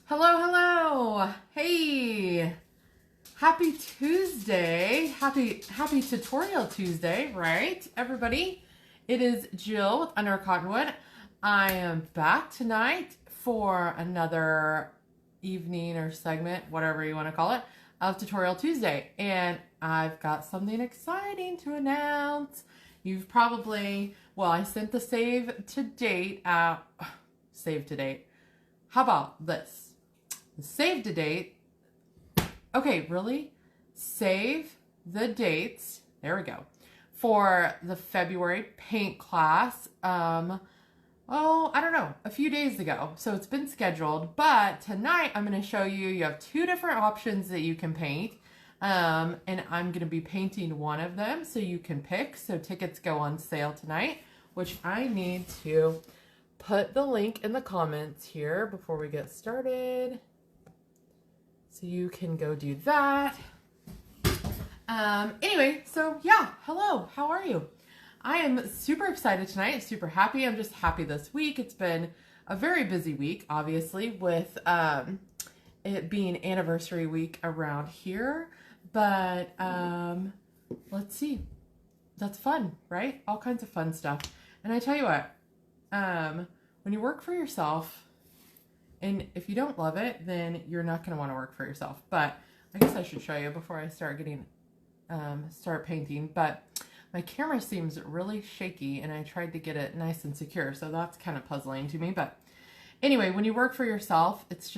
Hello, hello. Hey. Happy Tuesday. Happy Tutorial Tuesday, right, everybody? It is Jill with Under Cottonwood. I am back tonight for another evening or segment, whatever you want to call it, of Tutorial Tuesday. And I've got something exciting to announce. You've probably, well, I sent the save to date out. Save to date. How about this? Save the date. Okay, really? Save the dates. There we go. For the February paint class. I don't know, a few days ago. So it's been scheduled, but tonight I'm going to show you, you have two different options that you can paint. And I'm going to be painting one of them so you can pick. So tickets go on sale tonight, which I need to put the link in the comments here before we get started. So you can go do that. Anyway, so yeah, hello, how are you? I am super excited tonight, super happy. I'm just happy this week. It's been a very busy week, obviously, with it being anniversary week around here. But let's see. That's fun, right? All kinds of fun stuff. And I tell you what, when you work for yourself, and if you don't love it, then you're not going to want to work for yourself. But I guess I should show you before I start painting. But my camera seems really shaky, and I tried to get it nice and secure. So that's kind of puzzling to me. But anyway, when you work for yourself, it's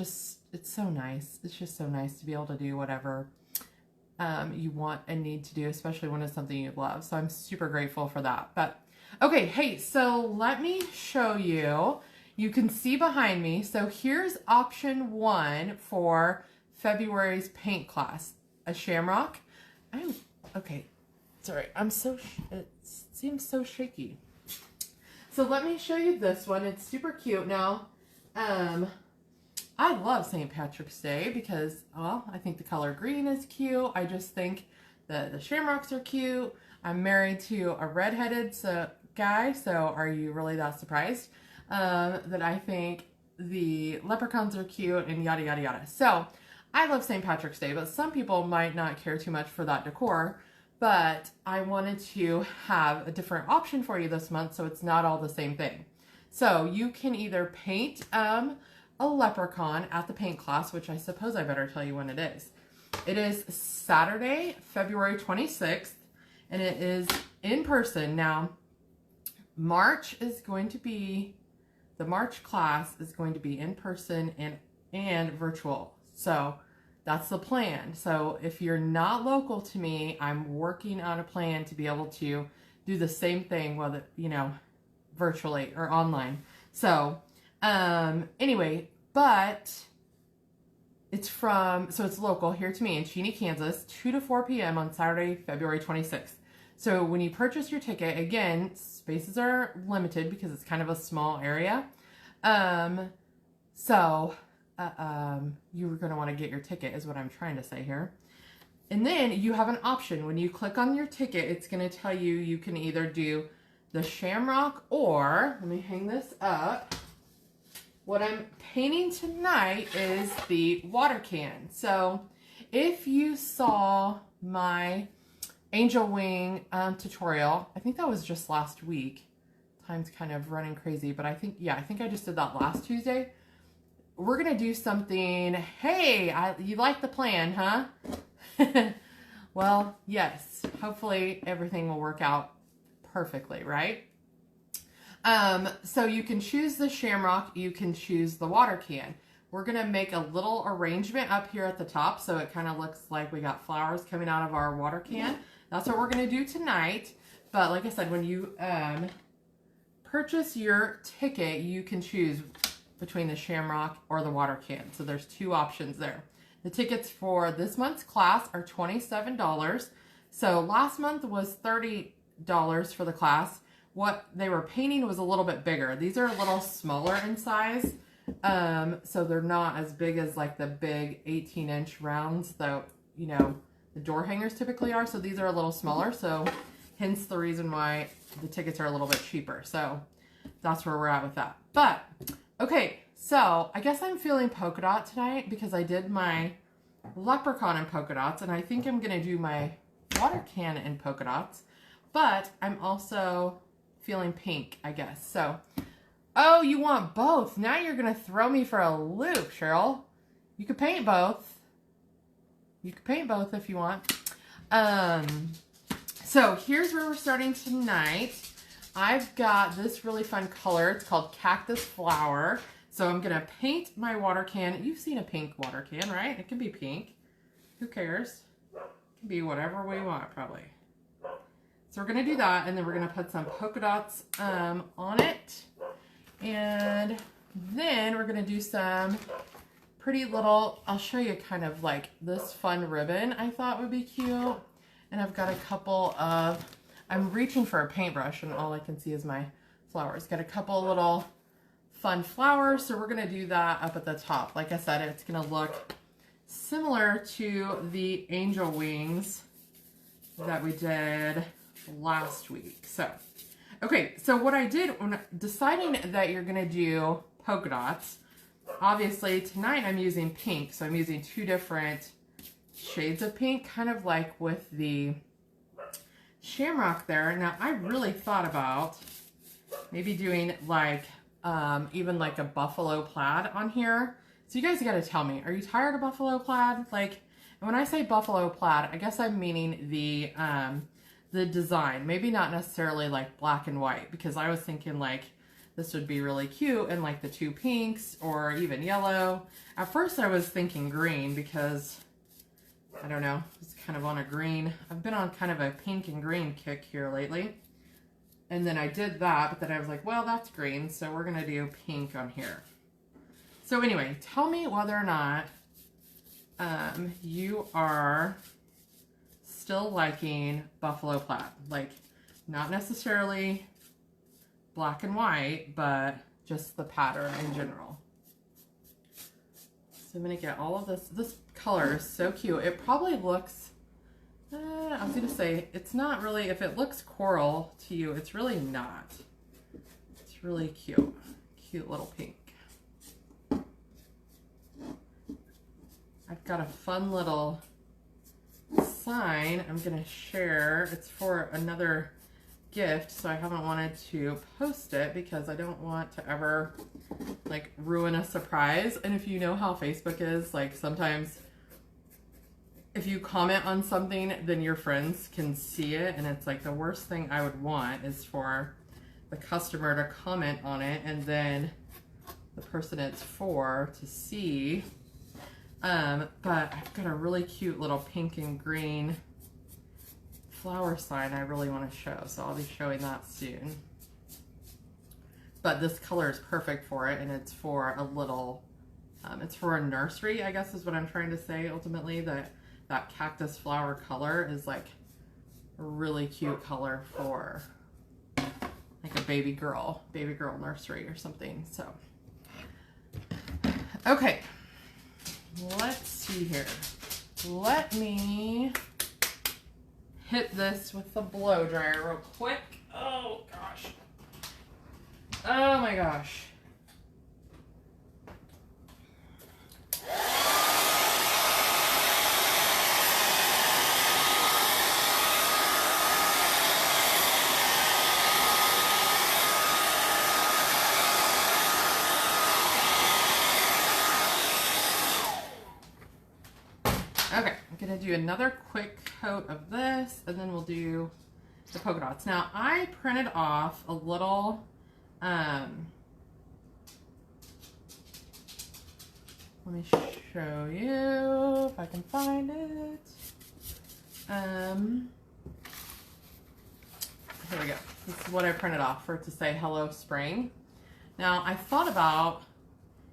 so nice. It's just so nice to be able to do whatever you want and need to do, especially when it's something you love. So I'm super grateful for that. But okay, hey, so let me show you. You can see behind me. So here's option one for February's paint class, a shamrock. Okay, sorry, it seems so shaky. So let me show you this one. It's super cute. Now, I love St. Patrick's Day because, well, I think the color green is cute. I just think the shamrocks are cute. I'm married to a redheaded guy, so are you really that surprised? That I think the leprechauns are cute and yada, yada, yada. So I love St. Patrick's Day, but some people might not care too much for that decor. But I wanted to have a different option for you this month so it's not all the same thing. So you can either paint a leprechaun at the paint class, which I suppose I better tell you when it is. It is Saturday, February 26th, and it is in person. Now, the March class is going to be in person and virtual. So that's the plan. So if you're not local to me, I'm working on a plan to be able to do the same thing, whether, virtually or online. So anyway, but it's local here to me in Cheney, Kansas, 2 to 4 p.m. on Saturday, February 26th. So when you purchase your ticket, again, spaces are limited because it's kind of a small area. You're going to want to get your ticket is what I'm trying to say here. And then you have an option. When you click on your ticket, it's going to tell you you can either do the shamrock or, let me hang this up. What I'm painting tonight is the water can. So if you saw my angel wing tutorial, I think that was just last week. Time's kind of running crazy, but I think I just did that last Tuesday. We're gonna do something. Hey, you like the plan, huh? Well, yes. Hopefully everything will work out perfectly, right? So you can choose the shamrock, you can choose the water can. We're gonna make a little arrangement up here at the top so it kind of looks like we got flowers coming out of our water can. That's what we're gonna do tonight. But like I said, when you purchase your ticket, you can choose between the shamrock or the water can. So there's two options there. The tickets for this month's class are $27. So last month was $30 for the class. What they were painting was a little bit bigger. These are a little smaller in size. So they're not as big as like the big 18-inch rounds that, the door hangers typically are. So these are a little smaller. So hence the reason why the tickets are a little bit cheaper. So that's where we're at with that. But okay, So I guess I'm feeling polka dot tonight because I did my leprechaun in polka dots, and I think I'm gonna do my water can in polka dots, but I'm also feeling pink, I guess. So, oh, you want both? Now you're gonna throw me for a loop, Cheryl. You could paint both. You could paint both if you want. So here's where we're starting tonight. I've got this really fun color. It's called Cactus Flower. So I'm gonna paint my water can. You've seen a pink water can, right? It can be pink. Who cares? It can be whatever we want, probably. So we're gonna do that, and then we're gonna put some polka dots on it. And then we're gonna do some pretty little, I'll show you kind of like this fun ribbon I thought would be cute. And I've got a couple of, I'm reaching for a paintbrush and all I can see is my flowers. Got a couple little fun flowers, so we're gonna do that up at the top. Like I said, it's gonna look similar to the angel wings that we did last week. So, okay, so what I did when deciding that you're gonna do polka dots, obviously tonight I'm using pink, so I'm using two different shades of pink, kind of like with the shamrock there. Now I really thought about maybe doing like even like a buffalo plaid on here. So you guys got to tell me, are you tired of buffalo plaid? Like, when I say buffalo plaid, I guess I'm meaning the design, maybe not necessarily like black and white, because I was thinking like this would be really cute and like the two pinks or even yellow. At first I was thinking green because I don't know, it's kind of on a green. I've been on kind of a pink and green kick here lately. And then I did that, but then I was like, well, that's green, so we're gonna do pink on here. So anyway, tell me whether or not you are still liking buffalo plaid. Like, not necessarily black and white, but just the pattern in general. So I'm gonna get all of this. This color is so cute. It probably looks, I was gonna say, it's not really, if it looks coral to you, it's really not. It's really cute. Cute little pink. I've got a fun little sign I'm gonna share. It's for another gift, so I haven't wanted to post it because I don't want to ever like ruin a surprise. And if you know how Facebook is, like sometimes if you comment on something, then your friends can see it, and it's like the worst thing I would want is for the customer to comment on it and then the person it's for to see. But I've got a really cute little pink and green flower sign I really want to show, so I'll be showing that soon. But this color is perfect for it, and it's for a little, it's for a nursery, I guess is what I'm trying to say ultimately, that cactus flower color is like a really cute color for like a baby girl nursery or something. So, okay, let's see here. Let me hit this with the blow dryer real quick. Oh gosh. Oh my gosh. Okay, I'm gonna do another quick coat of this, and then we'll do the polka dots. Now, I printed off a little, let me show you if I can find it. Here we go. This is what I printed off for it to say hello spring. Now, I thought about,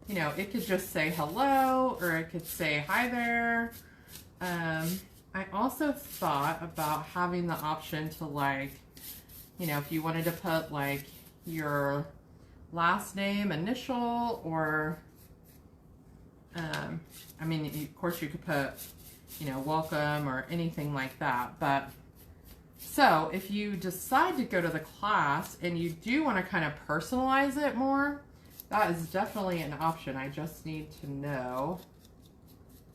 you know, it could just say hello, or it could say hi there. I also thought about having the option to, like, you know, if you wanted to put like your last name, initial, or I mean, of course you could put, you know, welcome or anything like that. But so if you decide to go to the class and you do want to kind of personalize it more, that is definitely an option. I just need to know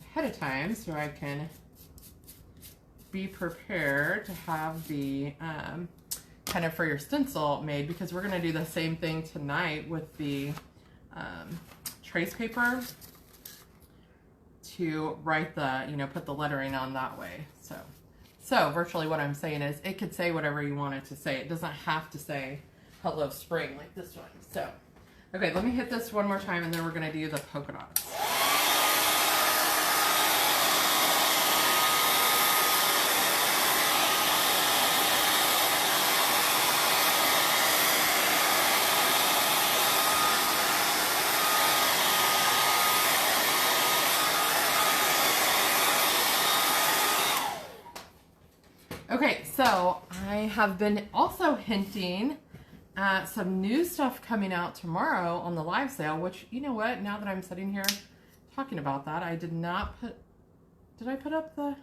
ahead of time so I can be prepared to have the kind of for your stencil made, because we're going to do the same thing tonight with the trace paper to write the, you know, put the lettering on that way. So virtually what I'm saying is it could say whatever you want it to say. It doesn't have to say hello spring like this one. So, okay, let me hit this one more time and then we're going to do the polka dots. Okay, so I have been also hinting at some new stuff coming out tomorrow on the live sale, which, you know what, now that I'm sitting here talking about that, I did not put, did I put up the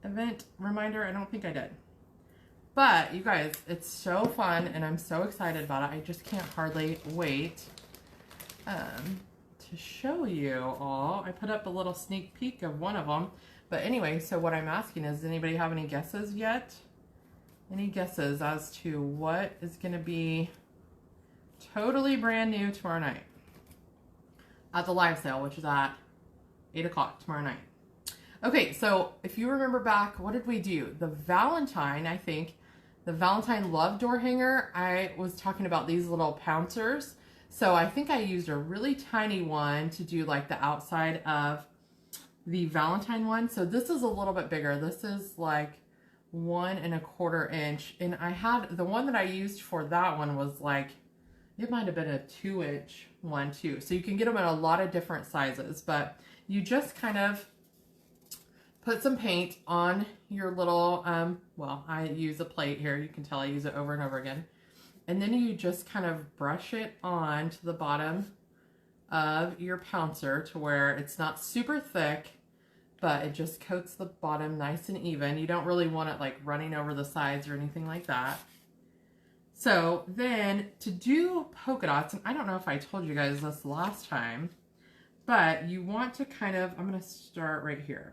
event reminder? I don't think I did. But you guys, it's so fun and I'm so excited about it. I just can't hardly wait to show you all. I put up a little sneak peek of one of them. But anyway, so what I'm asking is, does anybody have any guesses yet? Any guesses as to what is going to be totally brand new tomorrow night at the live sale, which is at 8 o'clock tomorrow night? Okay, so if you remember back, what did we do? The Valentine, I think, the Valentine Love Door Hanger, I was talking about these little pouncers. So I think I used a really tiny one to do like the outside of the Valentine one. So this is a little bit bigger. This is like 1 1/4 inch. And I had, the one that I used for that one was like, it might have been a 2-inch one too. So you can get them in a lot of different sizes, but you just kind of put some paint on your little, well, I use a plate here. You can tell I use it over and over again. And then you just kind of brush it on to the bottom of your pouncer to where it's not super thick, but it just coats the bottom nice and even. You don't really want it like running over the sides or anything like that. So then to do polka dots, and I don't know if I told you guys this last time, but you want to kind of, I'm going to start right here.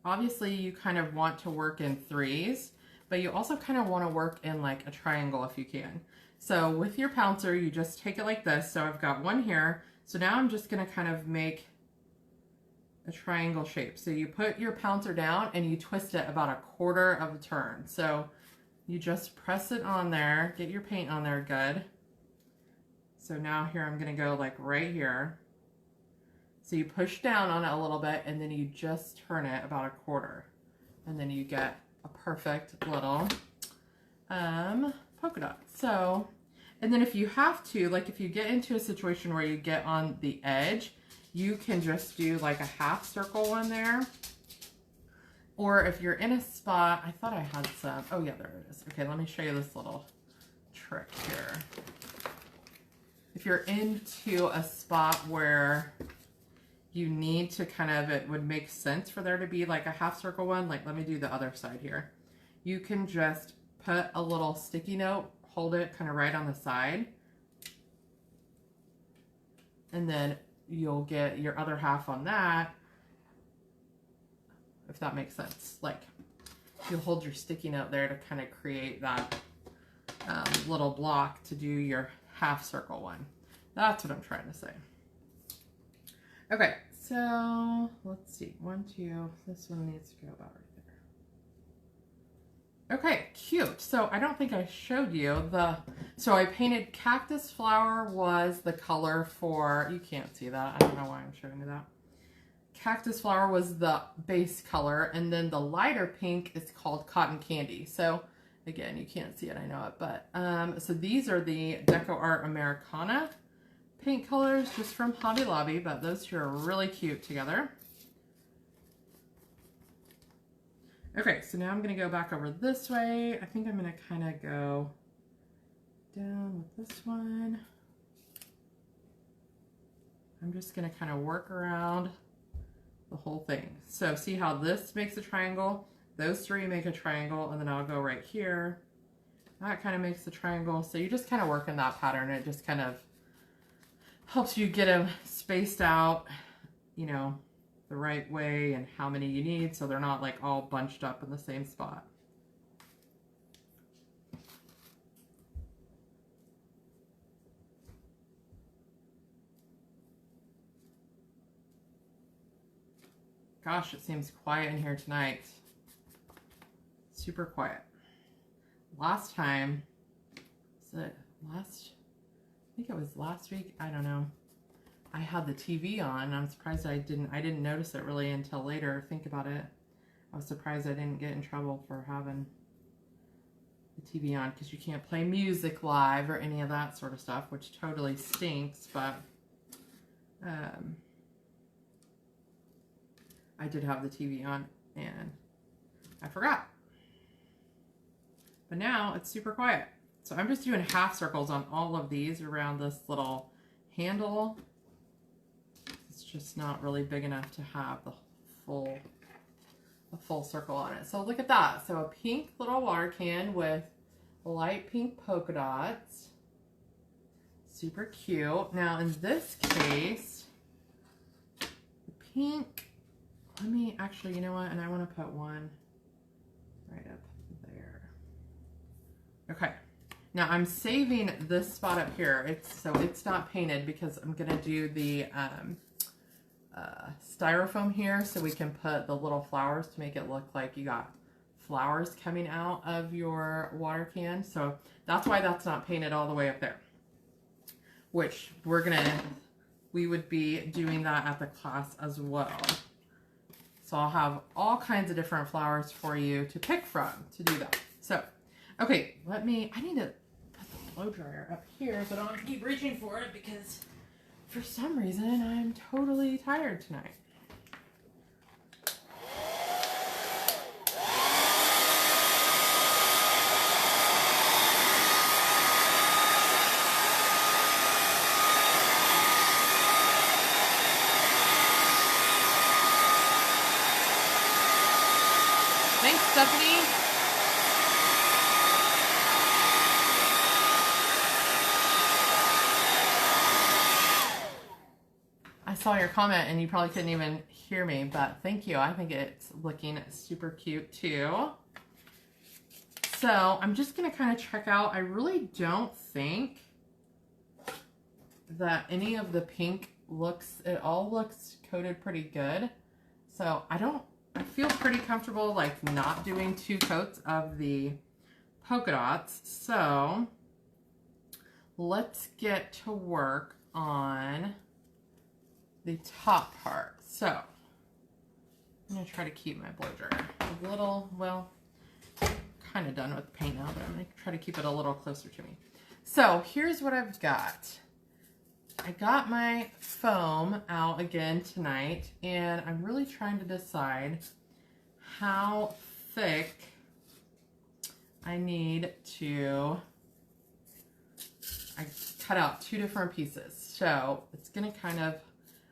Obviously you kind of want to work in threes, but you also kind of want to work in like a triangle if you can. So with your pouncer, you just take it like this. So I've got one here. So now I'm just going to kind of make a triangle shape. So you put your pouncer down and you twist it about 1/4 of a turn. So you just press it on there, get your paint on there good. So now here I'm going to go like right here. So you push down on it a little bit and then you just turn it about 1/4. And then you get a perfect little polka dot. So, and then if you have to, like if you get into a situation where you get on the edge, you can just do like a half circle one there. Or if you're in a spot, I thought I had some, oh yeah, there it is. Okay, let me show you this little trick here. If you're into a spot where you need to kind of, it would make sense for there to be like a half circle one, like let me do the other side here. You can just put a little sticky note, hold it kind of right on the side, and then you'll get your other half on that, if that makes sense. Like you'll hold your sticky note there to kind of create that little block to do your half circle one. That's what I'm trying to say. Okay, so let's see, 1, 2, this one needs to go about right there. Okay, cute. So I don't think I showed you so I painted Cactus Flower was the color for, you can't see that, I don't know why I'm showing you that. Cactus Flower was the base color, and then the lighter pink is called Cotton Candy. So again, you can't see it, I know it, but so these are the Deco Art Americana paint colors just from Hobby Lobby, but those two are really cute together. Okay, so now I'm going to go back over this way. I think I'm going to kind of go down with this one. I'm just going to kind of work around the whole thing. So see how this makes a triangle? Those three make a triangle, and then I'll go right here that kind of makes the triangle. So you just kind of work in that pattern. It just kind of helps you get them spaced out, you know, the right way and how many you need so they're not like all bunched up in the same spot. Gosh, it seems quiet in here tonight. Super quiet. Last time, was it last, I think it was last week, I don't know. I had the TV on, and I'm surprised I didn't notice it really until later. Think about it. I was surprised I didn't get in trouble for having the TV on, because you can't play music live or any of that sort of stuff, which totally stinks, but I did have the TV on and I forgot. But now it's super quiet. So I'm just doing half circles on all of these around this little handle. It's just not really big enough to have the full circle on it. So look at that. So a pink little water can with light pink polka dots. Super cute. Now in this case, the pink, let me actually, you know what? And I want to put one right up there. Okay. Now I'm saving this spot up here. So it's not painted because I'm going to do the styrofoam here so we can put the little flowers to make it look like you got flowers coming out of your water can. So that's why that's not painted all the way up there, which we would be doing that at the class as well. So I'll have all kinds of different flowers for you to pick from to do that. So, okay, I need to put the blow dryer up here so I don't have to keep reaching for it because for some reason I'm totally tired tonight. Thanks, Stephanie. I saw your comment and you probably couldn't even hear me, but thank you. I think it's looking super cute too. So I'm just going to kind of check out. I really don't think that any of the pink it all looks coated pretty good. So I feel pretty comfortable like not doing 2 coats of the polka dots. So let's get to work on the top part. So I'm going to try to keep my blow dryer a little, well, kind of done with the paint now, but I'm going to try to keep it a little closer to me. So here's what I've got. I got my foam out again tonight, and I'm really trying to decide how thick I need to. I cut out 2 different pieces, so it's gonna kind of,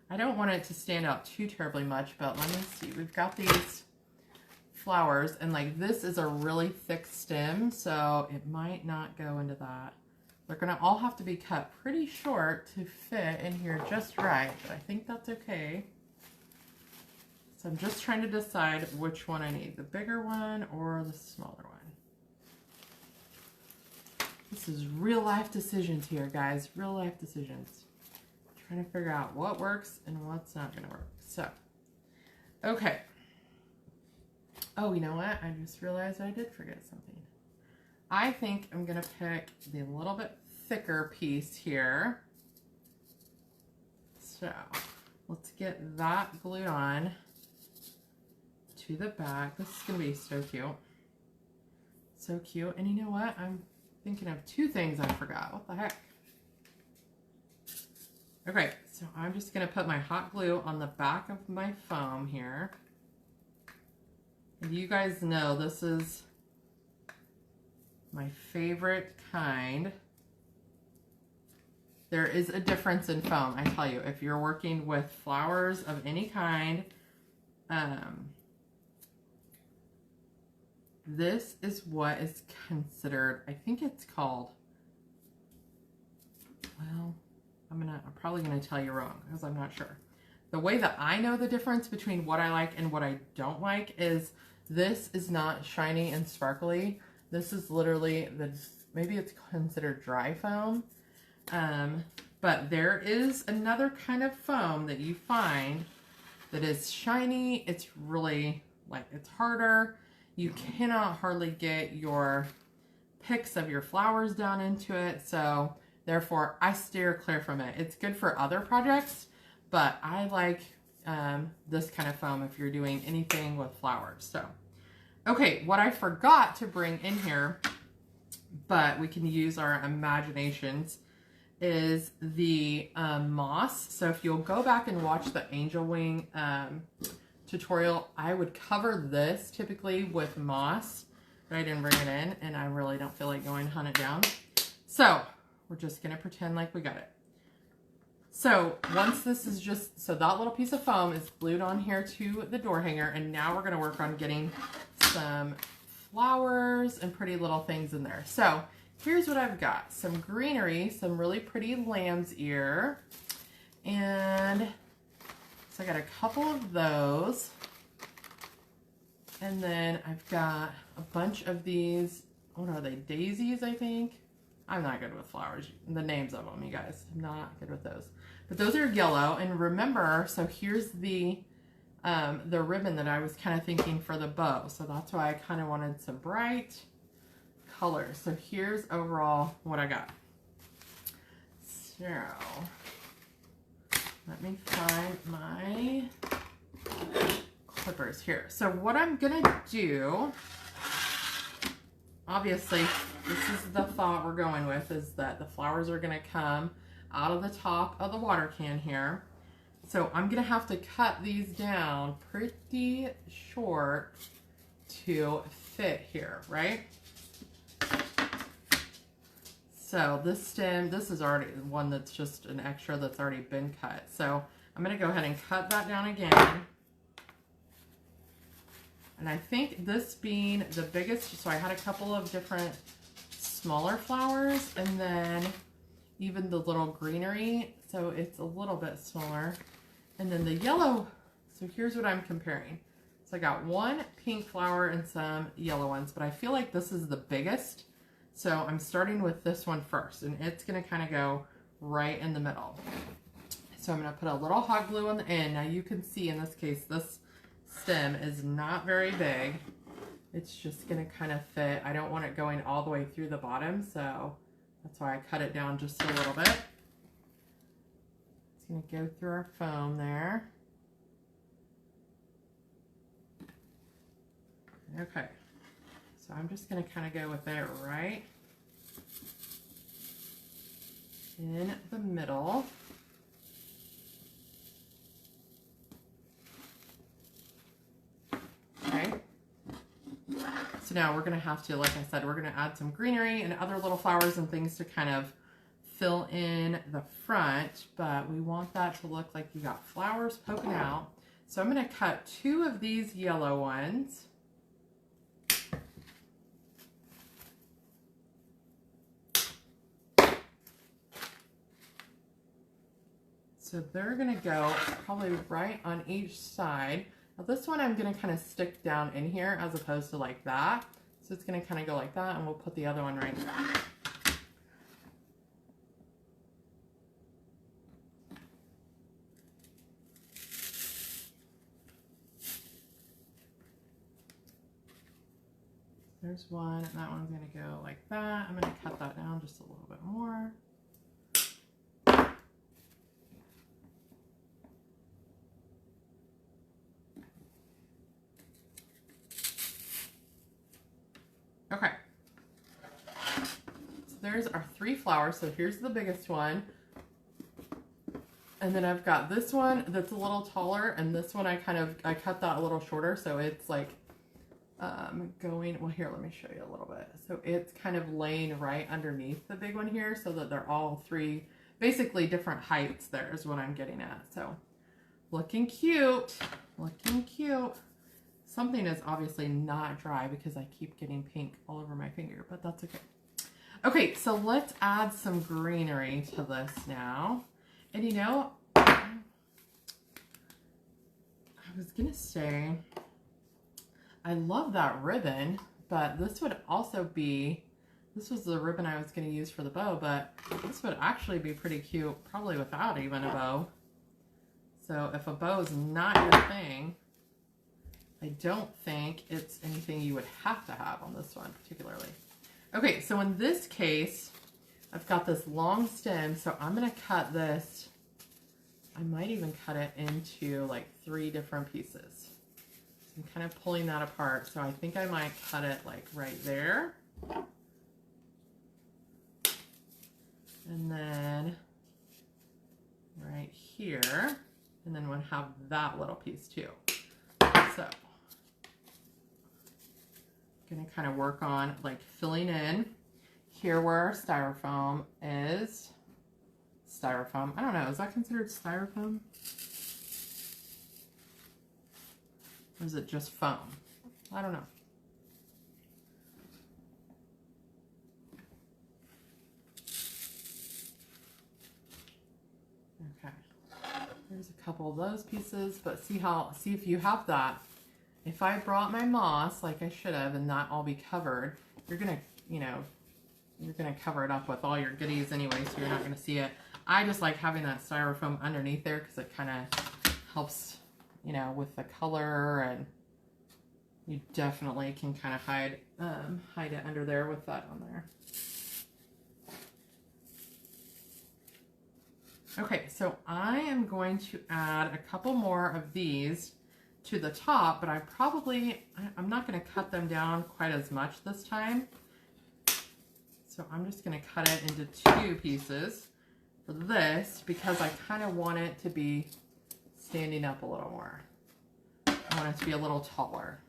I don't want it to stand out too terribly much, but let me see. We've got these flowers, and like this is a really thick stem, so it might not go into that. They're gonna all have to be cut pretty short to fit in here just right, but I think that's okay. So I'm just trying to decide which one I need, the bigger one or the smaller one. This is real life decisions here, guys, real life decisions. Trying to figure out what works and what's not gonna work. So, okay. Oh, you know what? I just realized I did forget something. I think I'm going to pick the little bit thicker piece here. So let's get that glued on to the back. This is going to be so cute. So cute. And you know what? I'm thinking of 2 things I forgot. What the heck? Okay, so I'm just going to put my hot glue on the back of my foam here. And you guys know this is my favorite kind. There is a difference in foam, I tell you. If you're working with flowers of any kind, This is what is considered, I think it's called, well, I'm probably gonna tell you wrong because I'm not sure. The way that I know the difference between what I like and what I don't like is this is not shiny and sparkly. This is literally maybe it's considered dry foam. But there is another kind of foam that you find that is shiny. It's really it's harder. You cannot hardly get your picks of your flowers down into it. So therefore I steer clear from it. It's good for other projects, but I like this kind of foam if you're doing anything with flowers. So, okay, what I forgot to bring in here, but we can use our imaginations, is the moss. So if you'll go back and watch the angel wing tutorial, I would cover this typically with moss, but I didn't bring it in and I really don't feel like going to hunt it down. So we're just gonna pretend like we got it. So once this is so that little piece of foam is glued on here to the door hanger, and now we're gonna work on getting some flowers and pretty little things in there. So here's what I've got. Some greenery, some really pretty lamb's ear. And so I got a couple of those. And then I've got a bunch of these, what are they, daisies, I think? I'm not good with flowers, the names of them, you guys. I'm not good with those. But those are yellow, and remember, so here's the ribbon that I was kind of thinking for the bow. So that's why I kind of wanted some bright colors. So here's overall what I got. So let me find my clippers here. So what I'm gonna do, obviously, this is the thought we're going with, is that the flowers are gonna come out of the top of the water can here. So I'm gonna have to cut these down pretty short to fit here, right? So this stem, this is already one that's just an extra that's already been cut. So I'm gonna go ahead and cut that down again. And I think this being the biggest, so I had a couple of different smaller flowers and then even the little greenery, so it's a little bit smaller. And then the yellow, so here's what I'm comparing. So I got one pink flower and some yellow ones, but I feel like this is the biggest. So I'm starting with this one first, and it's gonna kind of go right in the middle. So I'm gonna put a little hot glue on the end. Now you can see in this case, this stem is not very big. It's just gonna kind of fit. I don't want it going all the way through the bottom, so that's why I cut it down just a little bit. It's gonna go through our foam there. Okay, so I'm just gonna kind of go with it right in the middle. Okay. So now we're going to have to, like I said, we're going to add some greenery and other little flowers and things to kind of fill in the front, but we want that to look like you got flowers poking out. So I'm going to cut two of these yellow ones. So they're going to go probably right on each side. Now this one I'm going to kind of stick down in here as opposed to like that. So it's going to kind of go like that, and we'll put the other one right there. There's one, and that one's going to go like that. I'm going to cut that down just a little bit more. Okay, so there's our three flowers. So here's the biggest one. And then I've got this one that's a little taller, and this one I cut that a little shorter. So it's like going, well here, let me show you a little bit. So it's kind of laying right underneath the big one here so that they're all three basically different heights. There is what I'm getting at. So looking cute, looking cute. Something is obviously not dry because I keep getting pink all over my finger, but that's okay. Okay, so let's add some greenery to this now. And you know, I was gonna say, I love that ribbon, but this would also be, this was the ribbon I was gonna use for the bow, but this would actually be pretty cute, probably without even a bow. So if a bow is not your thing, I don't think it's anything you would have to have on this one particularly. Okay, so in this case, I've got this long stem, so I'm gonna cut this, I might even cut it into like 3 different pieces. So I'm kind of pulling that apart, so I think I might cut it like right there. And then right here, and then we'll have that little piece too. So gonna kind of work on like filling in here where our styrofoam is. Styrofoam, I don't know, is that considered styrofoam? Or is it just foam? I don't know. Okay, there's a couple of those pieces, but see if you have that. If I brought my moss like I should have and not all be covered, you're gonna, you know, you're gonna cover it up with all your goodies anyway, so you're not gonna see it. I just like having that styrofoam underneath there because it kind of helps, you know, with the color, and you definitely can kind of hide it under there with that on there. Okay, so I am going to add a couple more of these to the top, but I'm not going to cut them down quite as much this time. So I'm just going to cut it into 2 pieces for this because I kind of want it to be standing up a little more. I want it to be a little taller.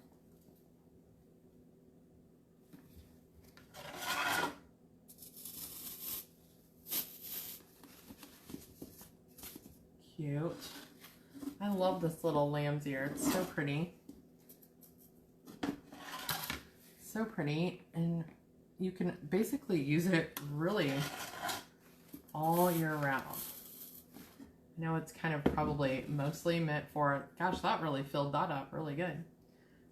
Cute. I love this little lamb's ear. It's so pretty. So pretty. And you can basically use it really all year round. I know it's kind of probably mostly meant for, gosh, that really filled that up really good.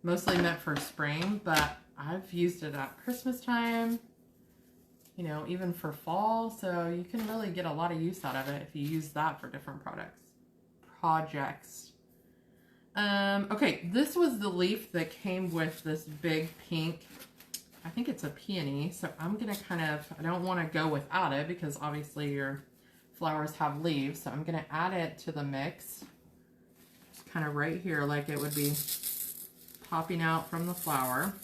Mostly meant for spring, but I've used it at Christmas time, you know, even for fall. So you can really get a lot of use out of it if you use that for different projects. Okay, this was the leaf that came with this big pink, I think it's a peony, so I'm gonna I don't want to go without it because obviously your flowers have leaves, so I'm gonna add it to the mix, just kind of right here like it would be popping out from the flower.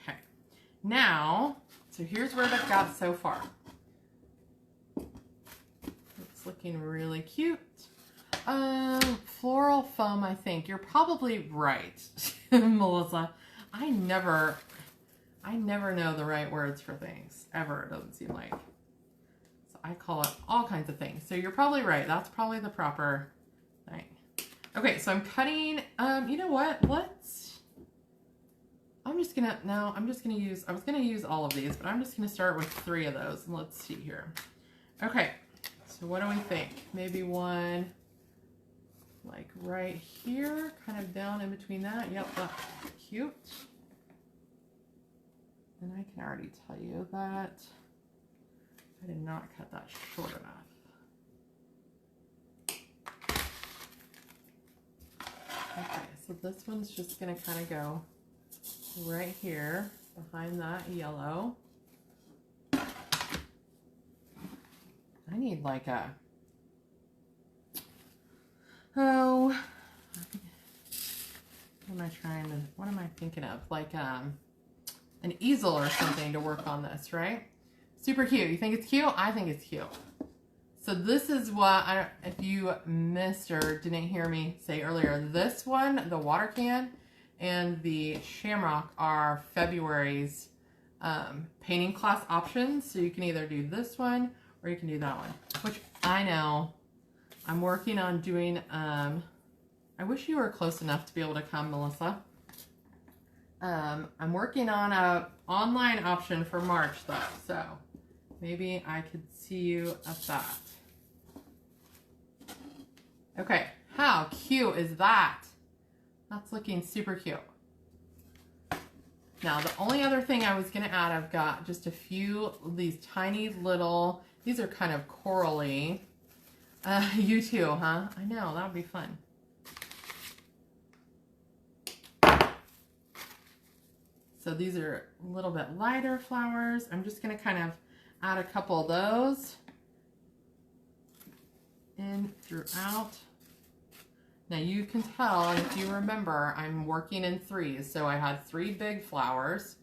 Okay, now, so here's where they've got so far. It's looking really cute. Floral foam, I think. You're probably right, Melissa. I never know the right words for things, ever, it doesn't seem like. So I call it all kinds of things. So you're probably right. That's probably the proper thing. Okay, so I'm cutting, you know what? I was gonna use all of these, but I'm just gonna start with 3 of those. And let's see here. Okay, so what do we think? Maybe one like right here, kind of down in between that. Yep, that's cute. And I can already tell you that I did not cut that short enough. Okay, so this one's just gonna kind of go right here behind that yellow. I need like a, what am I thinking of? Like an easel or something to work on this, right? Super cute. You think it's cute? I think it's cute. So this is what, if you missed or didn't hear me say earlier, this one, the water can, and the shamrock are February's painting class options. So you can either do this one or you can do that one, which I know. I'm working on doing, I wish you were close enough to be able to come, Melissa. I'm working on a online option for March though, so maybe I could see you at that. Okay, how cute is that? That's looking super cute. Now, the only other thing I was gonna add, I've got just a few of these tiny little, these are kind of corally. You too, huh? I know, that would be fun. So these are a little bit lighter flowers. I'm just gonna kind of add a couple of those in throughout. Now you can tell, if you remember, I'm working in threes. So I had 3 big flowers,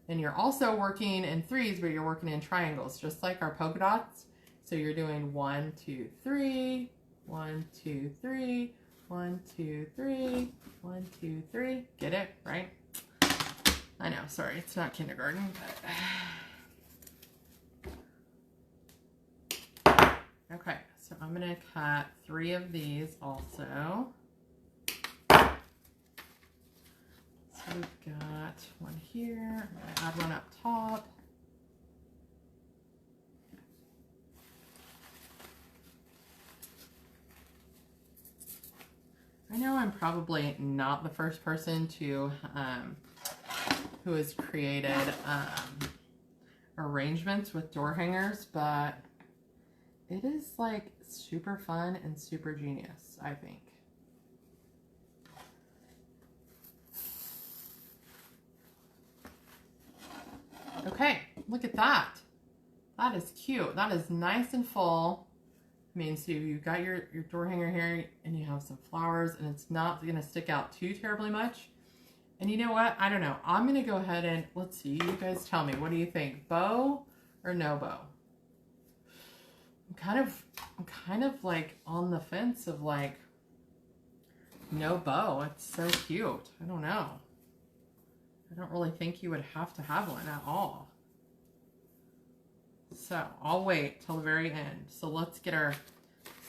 and you're also working in threes, but you're working in triangles, just like our polka dots. So you're doing 1, 2, 3, 1, 2, 3, 1, 2, 3, 1, 2, 3. Get it, right? I know, sorry, it's not kindergarten, but... Okay, so I'm gonna cut 3 of these also. So we've got one here, I'm gonna add one up top. I know I'm probably not the first person to, who has created arrangements with door hangers, but it is like super fun and super genius, I think. Okay, look at that. That is cute. That is nice and full. I mean, so you've got your door hanger here, and you have some flowers, and it's not going to stick out too terribly much. And you know what? I don't know. I'm going to go ahead and, let's see, you guys tell me. What do you think? Bow or no bow? I'm kind of like on the fence of like, no bow. It's so cute. I don't know. I don't really think you would have to have one at all. So I'll wait till the very end. So let's get our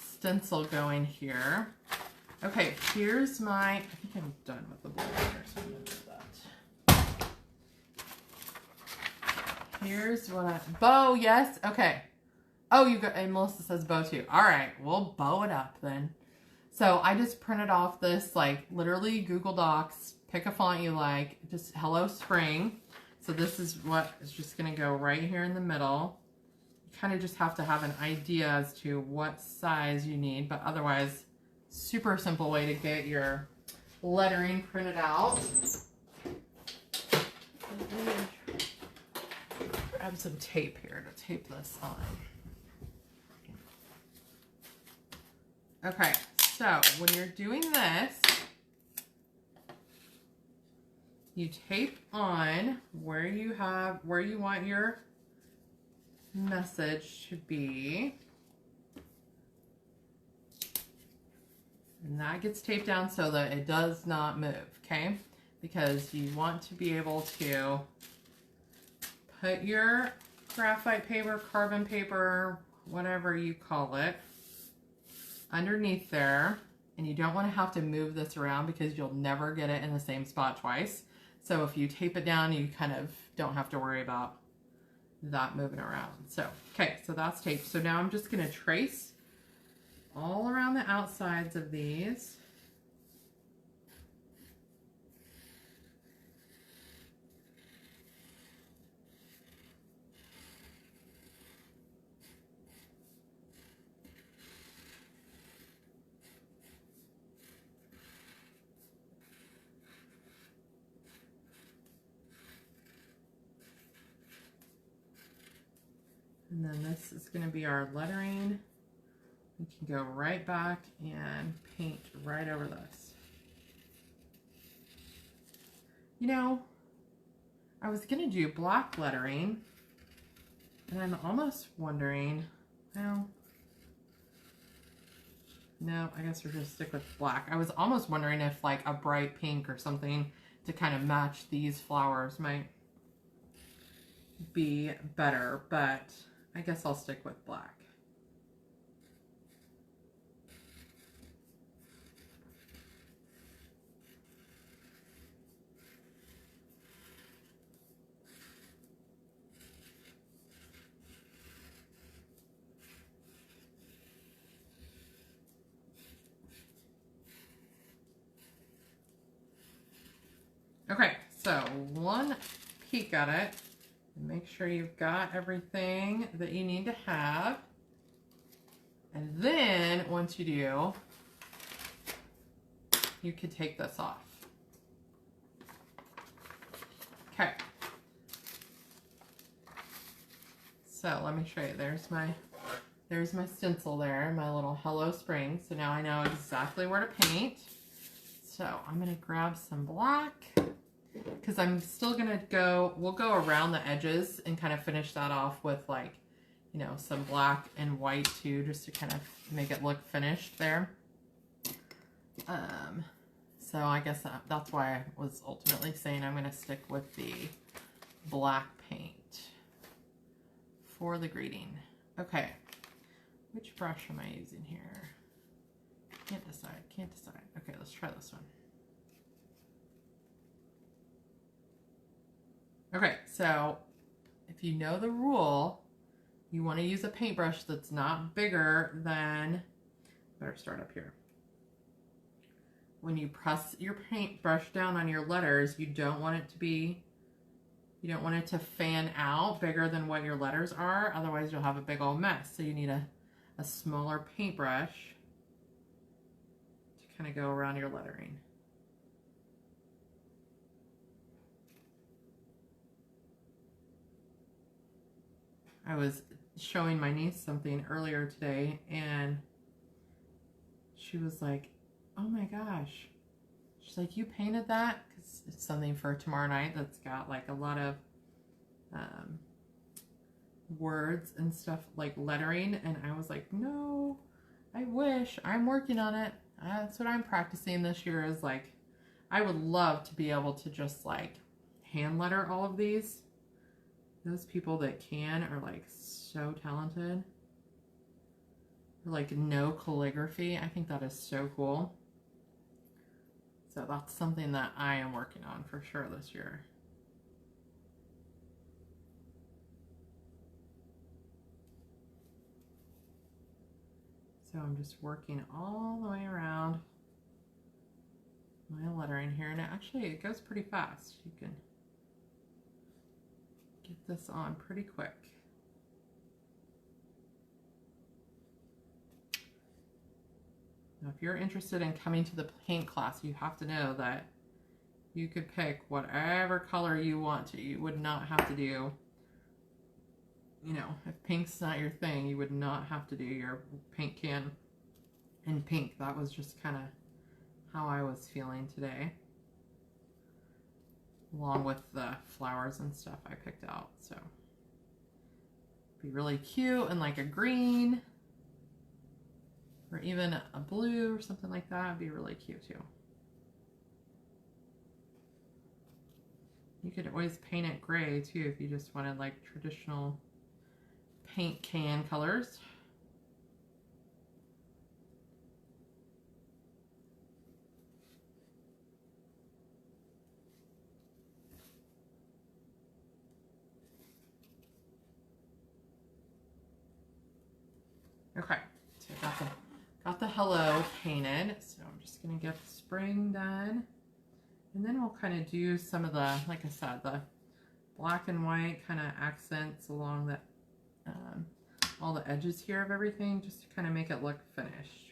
stencil going here. Okay, here's my, I think I'm done with the blue here, so I'm gonna do that. Here's what I, bow, yes, okay. Oh, you got, and Melissa says bow too. All right, we'll bow it up then. So I just printed off this, like literally Google Docs, pick a font you like, just Hello Spring. So this is what is just gonna go right here in the middle. You kind of just have to have an idea as to what size you need, but otherwise, super simple way to get your lettering printed out. Grab some tape here to tape this on. Okay, so when you're doing this, you tape on where you want your message to be. And that gets taped down so that it does not move, okay? Because you want to be able to put your graphite paper, carbon paper, whatever you call it, underneath there. And you don't want to have to move this around because you'll never get it in the same spot twice. So if you tape it down, you kind of don't have to worry about that moving around. So, okay, so that's taped. So now I'm just going to trace all around the outsides of these. And then this is going to be our lettering. We can go right back and paint right over this. You know, I was going to do black lettering, and I'm almost wondering, well, no, I guess we're going to stick with black. I was almost wondering if like a bright pink or something to kind of match these flowers might be better, but I guess I'll stick with black. Okay, so one peek at it. Make sure you've got everything that you need to have. And then once you do, you can take this off. Okay. So let me show you. There's my stencil there, my little Hello Spring. So now I know exactly where to paint. So I'm gonna grab some black, because I'm still gonna we'll go around the edges and kind of finish that off with, like, you know, some black and white too, just to kind of make it look finished there. So I guess that's why I was ultimately saying I'm gonna stick with the black paint for the greeting. Okay, which brush am I using here? Can't decide. Okay, let's try this one. Okay, so if you know the rule, you want to use a paintbrush that's not bigger than, better start up here. When you press your paintbrush down on your letters, you don't want it to fan out bigger than what your letters are, otherwise you'll have a big old mess. So you need a smaller paintbrush to kind of go around your lettering. I was showing my niece something earlier today, and she was like, oh my gosh. She's like, you painted that? Because it's something for tomorrow night that's got like a lot of words and stuff, like lettering. And I was like, no, I wish. I'm working on it. That's what I'm practicing this year, is like, I would love to be able to just like hand letter all of these. Those people that can are like so talented. Like no calligraphy. I think that is so cool. So that's something that I am working on for sure this year. So I'm just working all the way around my lettering here. And it goes pretty fast. You can get this on pretty quick. Now, if you're interested in coming to the paint class, you have to know that you could pick whatever color you want to. You would not have to do, you know, if pink's not your thing, you would not have to do your paint can in pink. That was just kind of how I was feeling today, along with the flowers and stuff I picked out. So be really cute, and like a green or even a blue or something like that would be really cute too. You could always paint it gray too if you just wanted like traditional paint can colors. Okay, so I got the hello painted, so I'm just gonna get the spring done, and then we'll kind of do some of the, like I said, the black and white kind of accents along the all the edges here of everything, just to kind of make it look finished.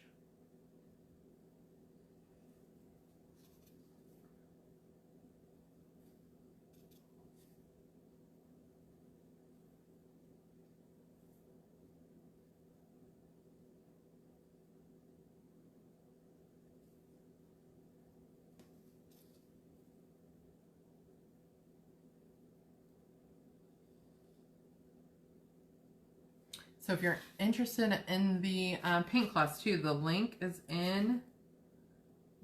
So if you're interested in the paint class too, the link is in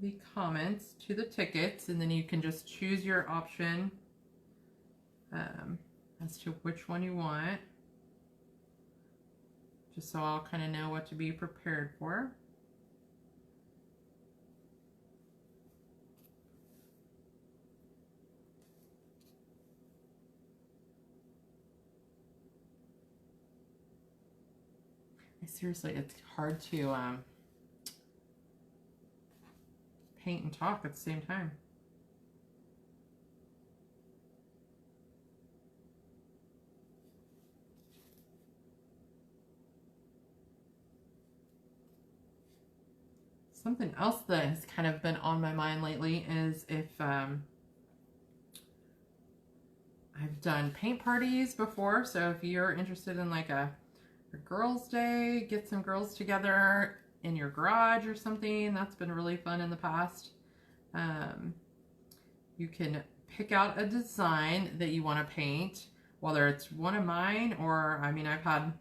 the comments to the tickets, and then you can just choose your option as to which one you want, just so I'll kind of know what to be prepared for. Seriously, it's hard to paint and talk at the same time. Something else that has kind of been on my mind lately is if I've done paint parties before. So if you're interested in like a girls' day, get some girls together in your garage or something. That's been really fun in the past. You can pick out a design that you want to paint, whether it's one of mine or, I mean, I've had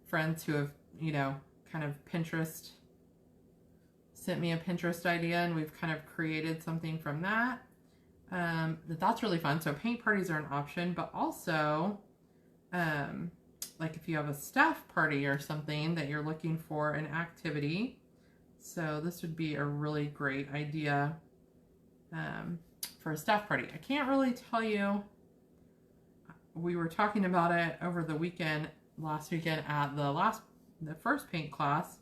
friends who have, you know, kind of sent me a Pinterest idea, and we've kind of created something from that. That's really fun. So paint parties are an option, but also like if you have a staff party or something that you're looking for an activity. So this would be a really great idea for a staff party. I can't really tell you. We were talking about it over the weekend, last weekend at the first paint class.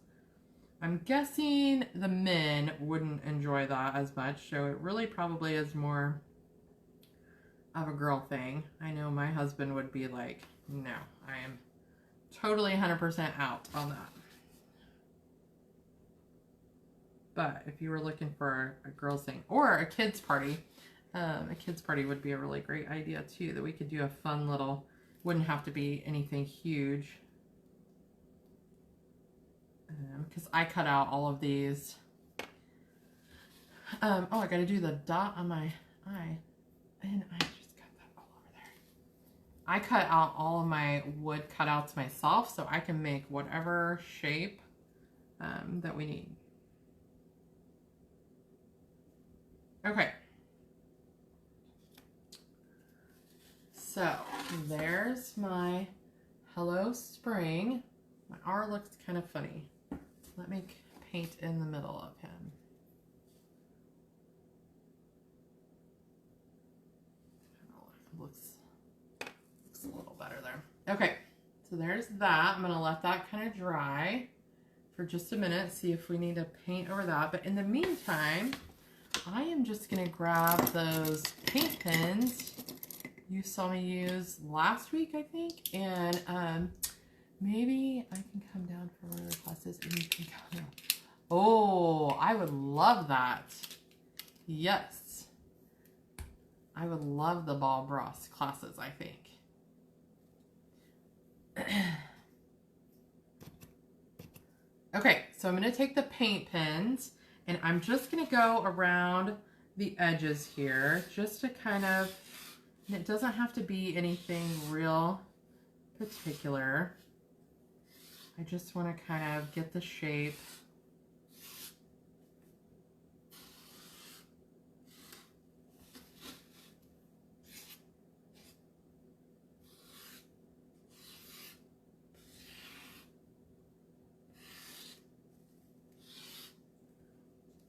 I'm guessing the men wouldn't enjoy that as much, so it really probably is more of a girl thing. I know my husband would be like, no, I am totally 100% out on that. But if you were looking for a girls thing or a kids party would be a really great idea too, that we could do a fun little, wouldn't have to be anything huge. Because I cut out all of these. Oh, I gotta do the dot on my eye. And I just got that all over there. I cut out all of my wood cutouts myself, so I can make whatever shape that we need. Okay. So, there's my Hello Spring. My R looks kind of funny. Let me paint in the middle of him. Looks a little better there. Okay, so there's that. I'm gonna let that kind of dry for just a minute, see if we need to paint over that. But in the meantime, I am just gonna grab those paint pens you saw me use last week, I think, and maybe I can come down for one of the classes and you can come down. Oh, I would love that. Yes. I would love the Bob Ross classes, I think. Okay, so I'm going to take the paint pens and I'm just going to go around the edges here just to kind of, and it doesn't have to be anything real particular. I just want to kind of get the shape.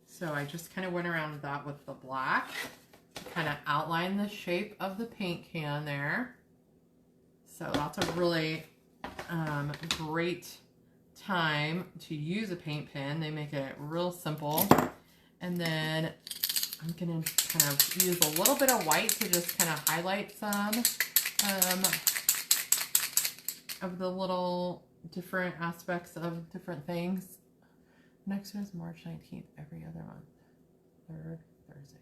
So I just kind of went around that with the black, kind of outline the shape of the paint can there. So that's a really great time to use a paint pen. They make it real simple. And then I'm going to kind of use a little bit of white to just kind of highlight some of the little different aspects of different things. Next one is March 19th, every other month. Third Thursday.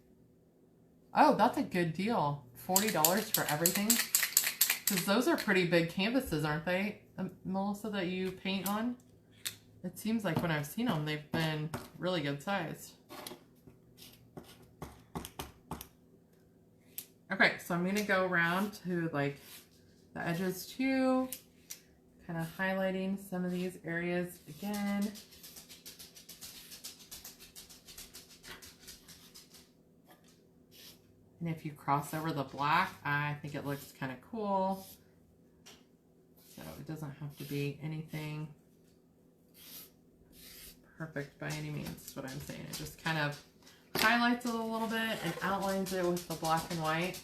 Oh, that's a good deal. $40 for everything. Because those are pretty big canvases, aren't they, Melissa, that you paint on? It seems like when I've seen them, they've been really good sized. Okay, so I'm going to go around to like the edges too. Kind of highlighting some of these areas again. And if you cross over the black, I think it looks kind of cool. So it doesn't have to be anything perfect by any means, is what I'm saying. It just kind of highlights it a little bit and outlines it with the black and white.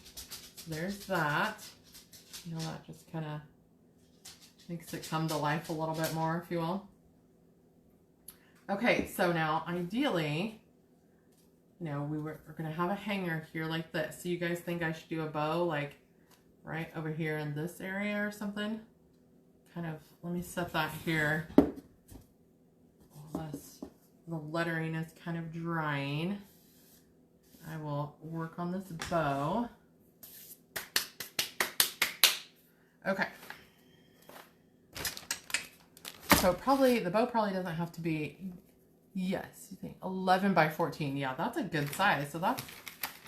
So there's that. You know, that just kind of makes it come to life a little bit more, if you will. Okay, so now ideally, you know, we're going to have a hanger here like this. So you guys think I should do a bow like right over here in this area or something? Kind of, let me set that here. the lettering is kind of drying, I will work on this bow. Okay. So probably, the bow probably doesn't have to be, yes, you think 11 by 14. Yeah, that's a good size. So that's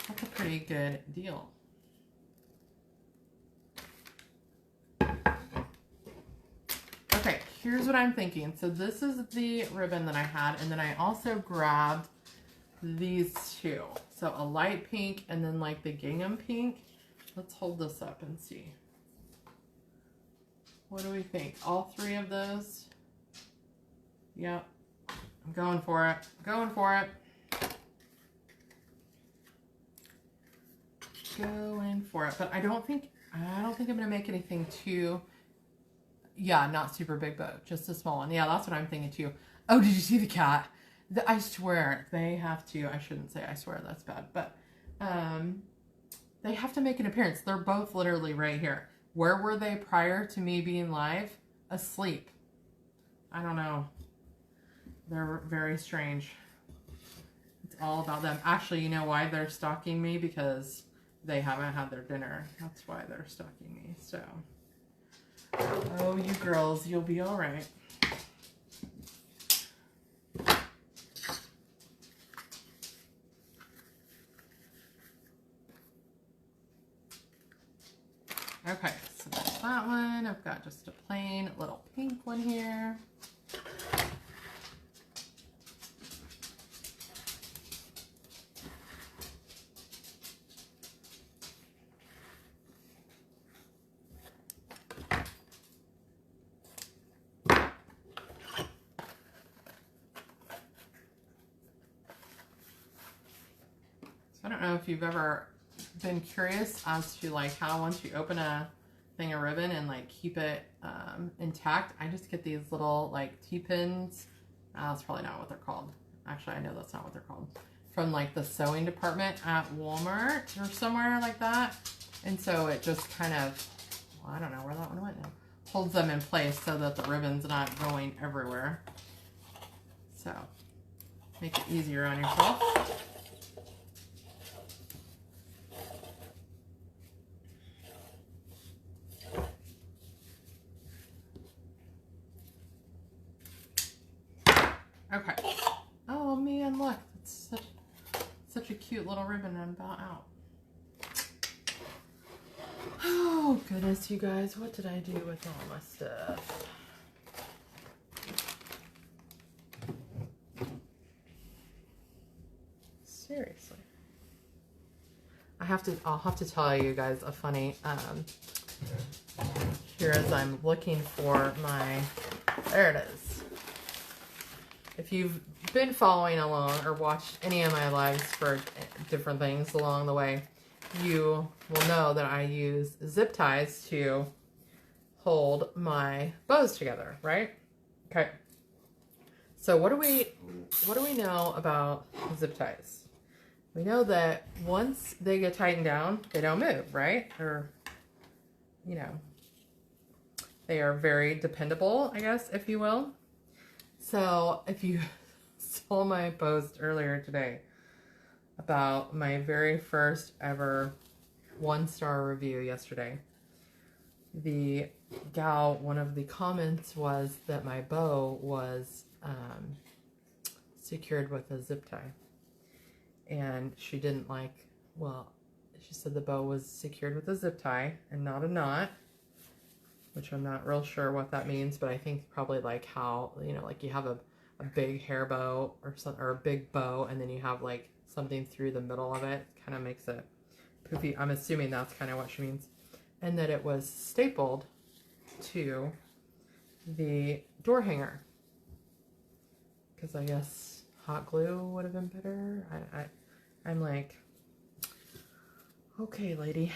a pretty good deal. Okay, here's what I'm thinking. So this is the ribbon that I had, and then I also grabbed these two. So a light pink and then like the gingham pink. Let's hold this up and see. What do we think? All three of those? Yep. I'm going for it. Going for it. Going for it. But I don't think I'm gonna make anything too, yeah, not super big bow, just a small one. Yeah, that's what I'm thinking too. Oh, did you see the cat? I swear they have to, I shouldn't say I swear, that's bad, but they have to make an appearance. They're both literally right here. Where were they prior to me being live? Asleep. I don't know. They're very strange. It's all about them. Actually, you know why they're stalking me? Because they haven't had their dinner. That's why they're stalking me. So, oh, you girls, you'll be all right. Okay, so that's that one. I've got just a plain little pink one here. I don't know if you've ever been curious as to like how once you open a thing of ribbon and like keep it intact. I just get these little like T-pins. That's probably not what they're called. Actually, I know that's not what they're called. From like the sewing department at Walmart or somewhere like that. And so it just kind of, well, I don't know where that one went now. Holds them in place so that the ribbon's not going everywhere. So make it easier on yourself. Okay. Oh man, look, it's such a cute little ribbon and about out. Oh goodness, you guys, what did I do with all my stuff? Seriously. I'll have to tell you guys a funny, here as I'm looking for my, there it is. If you've been following along or watched any of my lives for different things along the way, you will know that I use zip ties to hold my bows together, right? Okay. So what do we know about zip ties? We know that once they get tightened down, they don't move, right? Or, you know, they are very dependable, I guess, if you will. So if you saw my post earlier today about my very first ever 1-star review yesterday, the gal, one of the comments was that my bow was secured with a zip tie. And she didn't like, well, she said the bow was secured with a zip tie and not a knot. Which I'm not real sure what that means, but I think probably like how, you know, like you have a big hair bow or something, or a big bow, and then you have like something through the middle of it, kind of makes it poofy. I'm assuming that's kind of what she means. And that it was stapled to the door hanger. Because I guess hot glue would have been better. I'm like, okay, lady.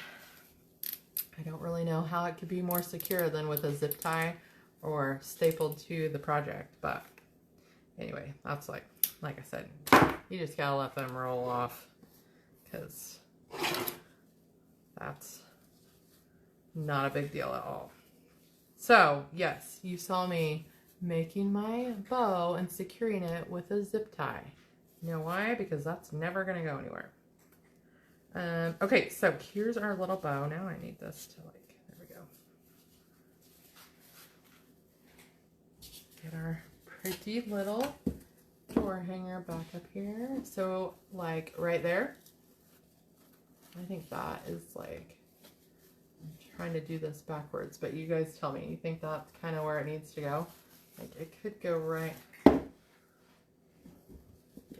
I don't really know how it could be more secure than with a zip tie or stapled to the project. But anyway, that's like I said, you just gotta let them roll off because that's not a big deal at all. So yes, you saw me making my bow and securing it with a zip tie. You know why? Because that's never going to go anywhere. Okay, so here's our little bow. Now I need this to there we go. Get our pretty little door hanger back up here. So like right there. I think that is like, I'm trying to do this backwards, but you guys tell me, you think that's kind of where it needs to go? Like it could go right, get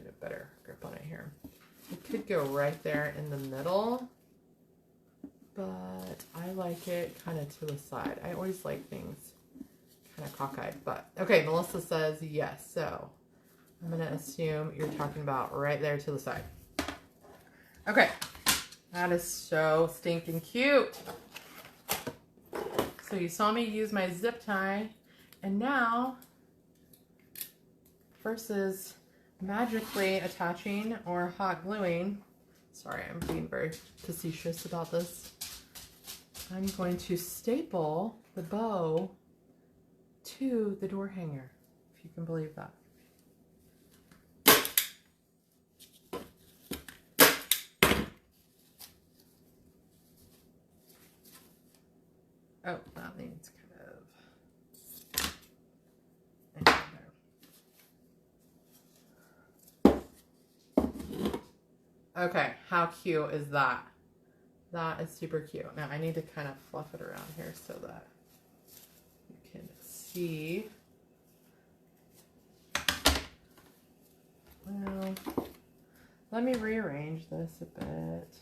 a better grip on it here. It could go right there in the middle, but I like it kind of to the side. I always like things kind of cockeyed, but okay, Melissa says yes. So I'm going to assume you're talking about right there to the side. Okay, that is so stinking cute. So you saw me use my zip tie, and now versus magically attaching or hot gluing, sorry, I'm being very facetious about this, I'm going to staple the bow to the door hanger, if you can believe that. Oh, that needs kind of... Okay, how cute is that? That is super cute. Now I need to kind of fluff it around here so that you can see. Well, let me rearrange this a bit.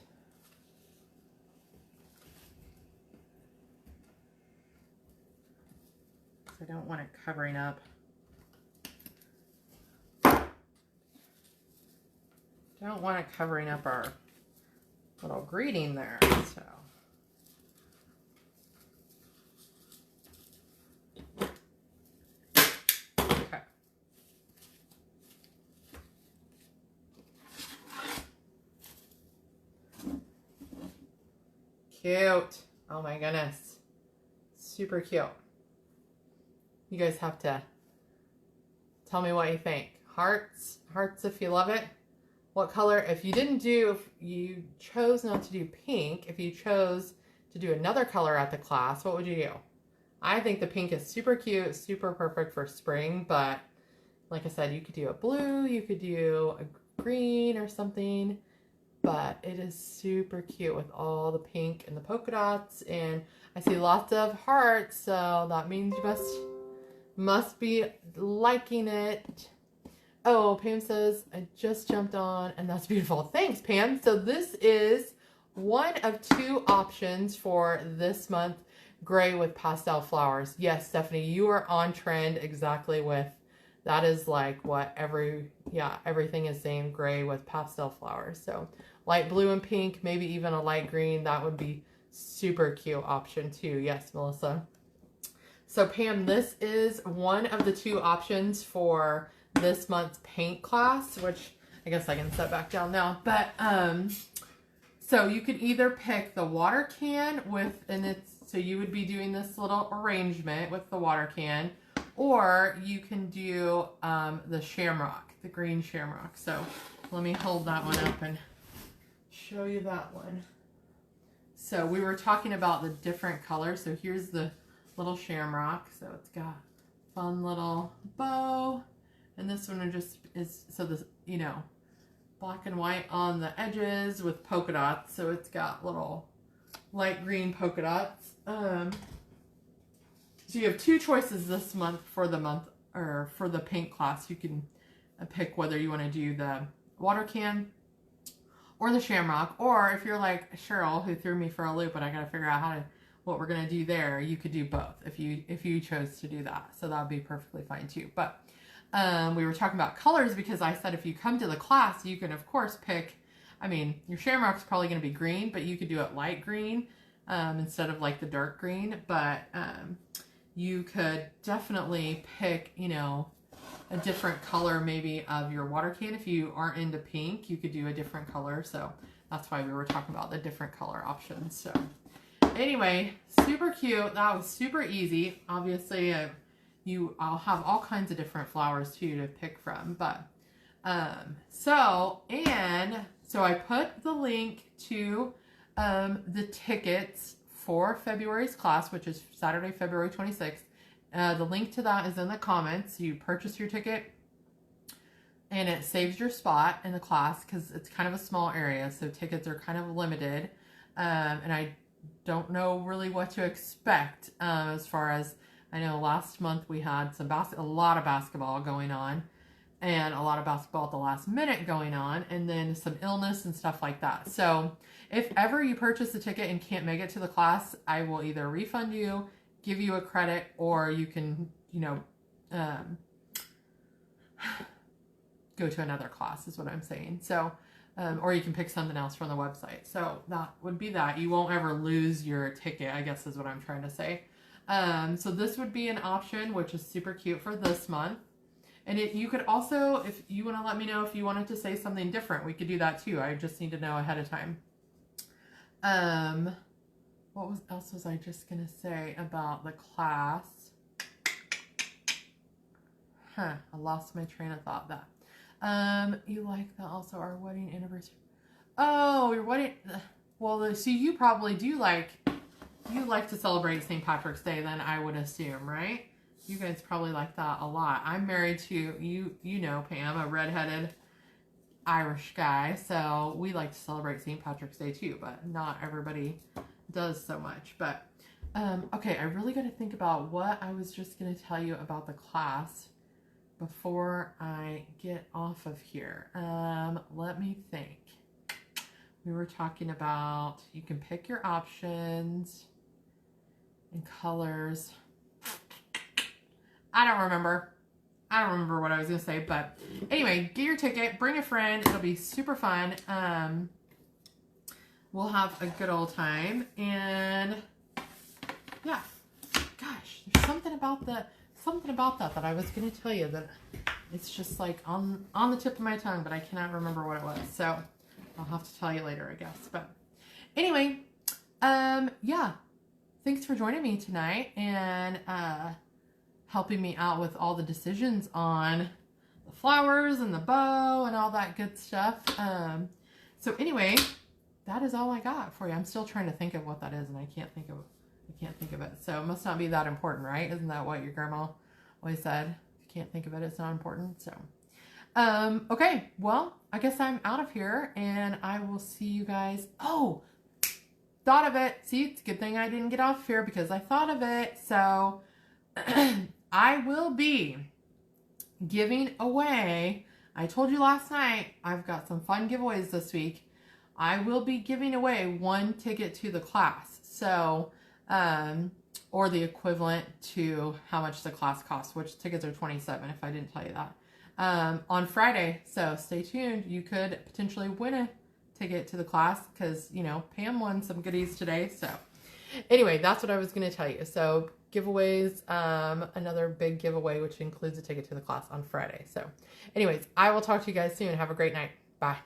I don't want it covering up. Don't want it covering up our little greeting there, so. Okay. Cute. Oh my goodness. Super cute. You guys have to tell me what you think. Hearts if you love it. What color, if you chose not to do pink, if you chose to do another color at the class, what would you do? I think the pink is super cute, super perfect for spring, but like I said, you could do a blue, you could do a green or something, but it is super cute with all the pink and the polka dots, and I see lots of hearts, so that means you must be liking it. Oh, Pam says, I just jumped on, and that's beautiful. Thanks, Pam. So this is one of two options for this month, gray with pastel flowers. Yes, Stephanie, you are on trend exactly with, that is like what everything is saying, gray with pastel flowers. So light blue and pink, maybe even a light green, that would be super cute option too. Yes, Melissa. So Pam, this is one of the two options for this month's paint class, which I guess I can set back down now. But so you could either pick the water can so you would be doing this little arrangement with the water can, or you can do the shamrock, the green shamrock. So let me hold that one up and show you that one. So we were talking about the different colors. So here's the little shamrock. So it's got fun little bow. And this one just is, so this, black and white on the edges with polka dots. So it's got little light green polka dots. So you have two choices this month for the paint class. You can pick whether you want to do the water can or the shamrock. Or if you're like Cheryl, who threw me for a loop, and I got to figure out what we're going to do there, you could do both if you chose to do that. So that would be perfectly fine too. But we were talking about colors because I said if you come to the class, you can of course pick, your shamrock's probably going to be green, but you could do it light green instead of like the dark green. But you could definitely pick, a different color maybe of your water can. If you aren't into pink, you could do a different color. So that's why we were talking about the different color options. So anyway, super cute. That was super easy. Obviously, I'll have all kinds of different flowers too to pick from. But so I put the link to the tickets for February's class, which is Saturday, February 26th. The link to that is in the comments. You purchase your ticket and it saves your spot in the class because it's kind of a small area, so tickets are kind of limited. And I don't know really what to expect as far as, I know last month we had a lot of basketball going on, and a lot of basketball at the last minute going on, and then some illness and stuff like that. So if ever you purchase a ticket and can't make it to the class, I will either refund you, give you a credit, or you can, go to another class is what I'm saying. So, or you can pick something else from the website. So that would be that. You won't ever lose your ticket, I guess is what I'm trying to say. So this would be an option, which is super cute for this month. And you could also, if you want to let me know if you wanted to say something different, we could do that too. I just need to know ahead of time. What else was I just going to say about the class? I lost my train of thought. You like that also, our wedding anniversary. Oh, your wedding. Well, so you probably do like to celebrate St. Patrick's Day then, I would assume, right? You guys probably like that a lot. I'm married to, you know, Pam, a redheaded Irish guy. So we like to celebrate St. Patrick's Day too, but not everybody does so much. But, okay, I really got to think about what I was just going to tell you about the class before I get off of here. Let me think. We were talking about, you can pick your options and colors. I don't remember what I was going to say, but anyway, get your ticket, bring a friend. It'll be super fun. We'll have a good old time. And yeah, gosh, there's something about that I was going to tell you that it's just like on the tip of my tongue, but I cannot remember what it was. So I'll have to tell you later, I guess. But anyway, yeah, thanks for joining me tonight and helping me out with all the decisions on the flowers and the bow and all that good stuff. So anyway, that is all I got for you. I'm still trying to think of what that is, and I can't think of it. So it must not be that important, right? Isn't that what your grandma always said? If you can't think of it, it's not important. So, okay, well, I guess I'm out of here, and I will see you guys. Oh, thought of it. See, it's a good thing I didn't get off here because I thought of it. So I will be giving away, I told you last night, I've got some fun giveaways this week. I will be giving away 1 ticket to the class. So, or the equivalent to how much the class costs, which tickets are $27 if I didn't tell you that, on Friday. So stay tuned. You could potentially win a ticket to the class because, you know, Pam won some goodies today. So anyway, that's what I was going to tell you. So giveaways, another big giveaway, which includes a ticket to the class on Friday. So anyways, I will talk to you guys soon. Have a great night. Bye.